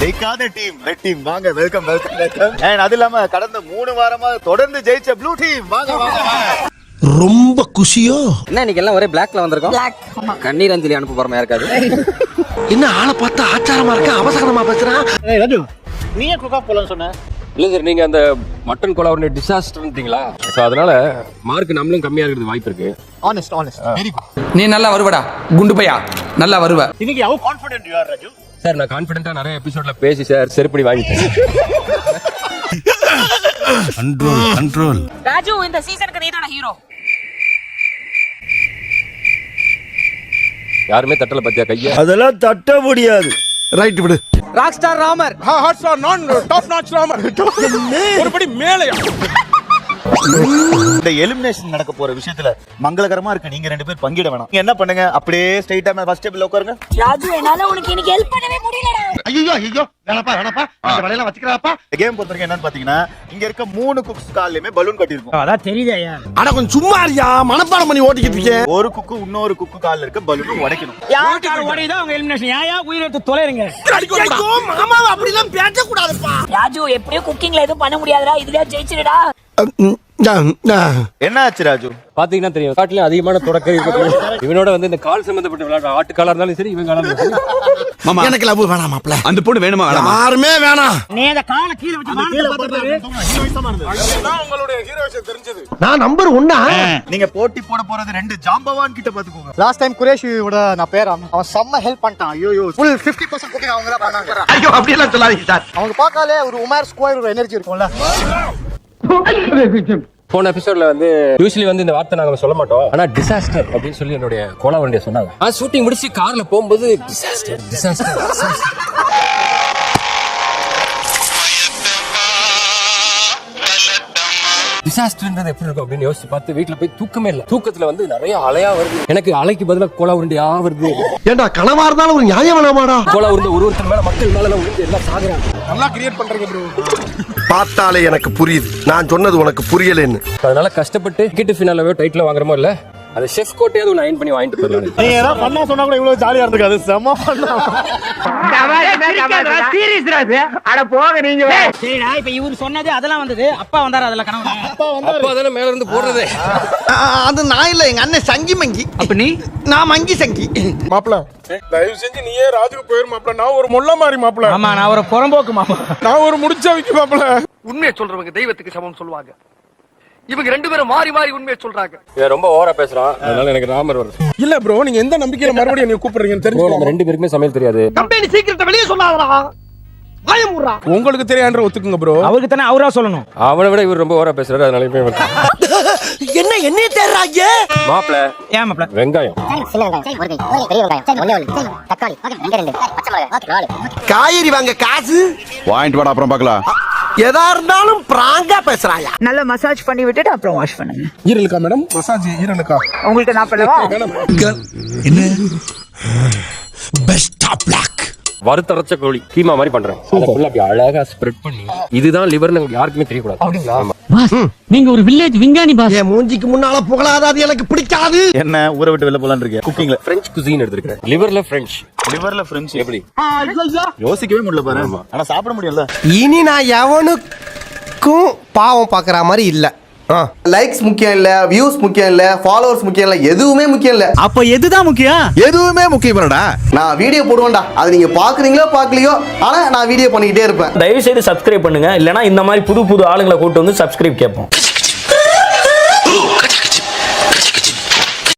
ஜெயிக்காத team red team வாங்க, welcome welcome welcome. And அது இல்லாம கடந்த 3 வாரமா தொடர்ந்து ஜெயிச்ச ப்ளூ டீம் வாங்க வாங்க வாங்க. ரொம்ப குஷியோ என்ன இன்னைக்கு எல்லாம் ஒரே பிளாக்ல வந்திருக்கோம். கண்ணீர் அஞ்சலி அனுப்ப போறமா இருக்காது. என்ன ஆளை பார்த்தா ஆச்சாரமா இருக்க, அவசரமா பேசுறான். ராஜு நீ ஏன் குக்கா போலன்னு சொன்ன? இல்லை சார், நீங்கள் அந்த மட்டன் கொலாவுடைய டிசாஸ்டர்ன்றீங்களா, ஸோ அதனால மார்க் நம்மளும் கம்மியாக இருக்கிறது வாய்ப்பு இருக்கு. Honest very good. நீ நல்லா வருவடா குண்டு பையா, நல்லா வருவ. இன்னைக்கு how confident you are Raju? Sir நான் கான்ஃபிடென்ட்டா நிறைய எபிசோட்ல பேசி சார் செருப்படி வாங்கிட்டேன். கண்ட்ரோல் ராஜு இந்த சீசனுக்கு நீதான ஹீரோ. யாருமே தட்டல பத்தியா கையா? அதெல்லாம் தட்ட முடியாது. ரைட் விடு. Rock star Ramar, hot star நான் டாப் நாட்ச் ராமர், ஒருபடி மேலையா. இந்த எலிமினேஷன் நடக்க போற விஷயத்துல மங்களகரமா இருக்கு. நீங்க 2 பேர் பங்கிட வேணாம். நீங்க என்ன பண்ணுங்க, அப்படியே ஸ்ட்ரைட்டா ஃபர்ஸ்ட் டேபிள்ல உட்காருங்க. ராஜு என்னால உனக்கு இன்னைக்கு ஹெல்ப் பண்ணவே முடியலடா. ஐயோ வேணாப்பா இந்த வலையெல்லாம் வச்சுக்கறாப்பா. கேம் பொறுத்தவரைக்கும் என்னன்னு பாத்தீங்கன்னா, இங்க இருக்க 3 குக்ஸ் கால்லயுமே பலூன் கட்டி இருக்கும். அதான் தெரியுதேயா. அட கொஞ்சம் சும்மா இருயா, மனப்பாடம் பண்ணி ஓட்டிக்கிட்டு இருக்கேன். ஒரு குக்கு இன்னொரு குக்கு கால்ல இருக்க பலூன் உடைக்கணும். யார் கார் ஓடிதா உங்க எலிமினேஷன். யாயா உயிரெடுத்து தொலைறீங்க. ஐயோ மாமா அப்படிலாம் பேச கூடாதுப்பா. ராஜு எப்படியோ குக்கிங்ல எதுவும் பண்ண முடியாதுடா, இதுலயே ஜெயிச்சிடுடா. என்ன ஆச்சு ராஜு? பாத்தீங்கன்னா தெரியும், காட்டிலும் அதிகமான தொடக்க இவனோட வந்து இந்த கால் சம்பந்தப்பட்ட விளையாட்டு, ஆட்டுக்காலா இருந்தாலும் சரி, இவன் காலா மாமா எனக்கு லவ் வேணாம் மாப்ள. அந்த பொண்ணு வேணுமா வேணாமா? யாருமே வேணாம். நீ அத கால கீழ வச்சு மானத்தை பாத்துறாரு. நான் உங்களுடைய ஹீரோயிசம் தெரிஞ்சது. நான் நம்பர் 1. நீங்க போட்டி போட போறது 2 ஜாம்பவான் கிட்ட பாத்துக்கோங்க. லாஸ்ட் டைம் குரேஷியோட நான் பேர் அவன் செம்ம ஹெல்ப் பண்ணிட்டான். ஐயோ ஃபுல் 50% குக்கிங் அவங்க தான் பண்ணாங்க. ஐயோ அப்படி எல்லாம் சொல்லாதீங்க சார். அவங்க பார்க்காலே ஒரு உமர் ஸ்கொயர் ஒரு எனர்ஜி இருக்கும்ல. போன எபிசோட்ல வந்து யூசுவலி வந்து இந்த வார்த்தை நாங்க சொல்ல மாட்டோம், ஆனா டிசாஸ்டர் அப்படின்னு சொல்லி என்னுடைய கோலா வண்டியை சொன்னாங்க. ஷூட்டிங் முடிச்சு கார்ல போகும்போது டிசாஸ்டர் டிசாஸ்டர் டிசாஸ்டர்ன்றது எப்படி இருக்கும் அப்படின்னு யோசிச்சு பார்த்து வீட்டுல போய் தூக்கமே இல்ல. தூக்கத்துல வந்து நிறைய அலையா வருது. எனக்கு அலைக்கு பதிலா கோலா உருண்டையா வருது. ஏண்டா கனவா இருந்தாலும் ஒரு நியாயம் வேணாமாடா? கோலா உருண்டை ஒருத்தர் மேல மக்கள் மேல உருண்டு எல்லாம் சாகுறாங்க. நல்லா கிரியேட் பண்றீங்க ப்ரோ. பார்த்தாலே எனக்கு புரியுது, நான் சொன்னது உனக்கு புரியலன்னு. அதனால கஷ்டப்பட்டு டிக்கெட் ஃபினாலவே டைட்டில் வாங்குறமோ இல்ல, அது ஷெஃப் கோட்டையாவது ஒன்று அயன் பண்ணி வாங்கிட்டு போயிடலாம். நீங்க ஏதாவது பண்ணா சொன்னா கூட இவ்வளவு ஜாலியா இருந்திருக்காது. செம்ம பண்ணா. அட போக நீங்க. சரிடா, இப்ப இவரு சொன்னது அதெல்லாம் வந்தது. அப்பா வந்தாரு, அதெல்லாம் கனவு. அப்பா தானே மேல இருந்து போடுறதே. அது நான் இல்ல, எங்க அண்ணன் சங்கி மங்கி. அப்ப நீ? நான் மங்கி சங்கி. மாப்ள தயவு செஞ்சு நீயே ராஜுக்கு போயிரு மாப்ள. நான் ஒரு முள்ள மாதிரி மாப்ள. ஆமா நான் ஒரு புறம்போக்கு மாமா. நான் ஒரு முடிச்சாவிக்கு மாப்ள. உண்மையை சொல்றவங்க தெய்வத்துக்கு சமம் சொல்லுவாங்க. இவங்க 2 பேரும் மாறி மாறி உண்மையை சொல்றாங்க. இவன் ரொம்ப ஓவரா பேசுறான், அதனால எனக்கு ராமர் வருது. இல்ல ப்ரோ, நீங்க எந்த நம்பிக்கையில மறுபடியும் நீ கூப்பிடுறீங்கன்னு தெரியும். நம்ம 2 பேருக்குமே சமையல் தெரியாது. கம்பெனி சீக்கிரத்தை வெளியே சொல்லாதடா. பயமுறா. உங்களுக்கு தெரியான்ற ஒத்துக்குங்க ப்ரோ. அவருக்கு தானே அவரா சொல்லணும். அவனை விட இவர் ரொம்ப ஓவரா பேசுறாரு, அதனால இப்ப என்ன என்னைய தேடுறாங்க? மாப்பிள ஏன் மாப்ள? வெங்காயம், காய்கறி வாங்க காசு வாங்கிட்டு வாடா, அப்புறம் பார்க்கலாம். எதா இருந்தாலும் பிராங்கா பேசுறாயா? நல்லா மசாஜ் பண்ணி விட்டுட்டு அப்புறம் வாஷ் பண்ணுங்க. ஈரலுக்கா மேடம்? மசாஜ் ஈரலுக்கா? உங்களுக்கு நான் பண்ணவா? என்ன பெஸ்ட் ஆஃப் லக். வறுத்தரைச்ச கோழி கீமா மாதிரி பண்றேன். அப்படி அழகா ஸ்ப்ரெட் பண்ணி, இதுதான் லிவர்னு யாருக்குமே தெரியக்கூடாது. நீங்க ஒரு வில்லேஜ் விஞ்ஞானி பாஸ். என் மூஞ்சிக்கு முன்னால புகழாத, அது எனக்கு பிடிக்காது. என்ன ஊரை விட்டு வெளில போலான்னு இருக்கேன். குக்கிங்ல பிரெஞ்ச் குசீன் எடுத்துருக்கேன். லிவர்ல பிரெஞ்ச், லிவர்ல பிரெஞ்ச். எப்படி யோசிக்கவே முடியல பாரு. ஆனா சாப்பிட முடியல. இனி நான் எவனுக்கும் பாவம் பாக்குற மாதிரி இல்ல. லைக்ஸ் முக்கியம் இல்ல, வியூஸ் முக்கியம் இல்ல, ஃபாலோவர்ஸ் முக்கியம் இல்ல, எதுவுமே முக்கியம் இல்ல. அப்ப எதுதான் முக்கியம்? எதுவுமே முக்கியம் இல்லடா. நான் வீடியோ போடுவேன்டா, அது நீங்க பாக்குறீங்களோ பாக்கலையோ, ஆனா நான் வீடியோ பண்ணிக்கிட்டே இருப்பேன். தயவு செய்து சப்ஸ்கிரைப் பண்ணுங்க, இல்லனா இந்த மாதிரி புது புது ஆளுங்களை கூட்டு வந்து சப்ஸ்கிரைப் கேட்போம்.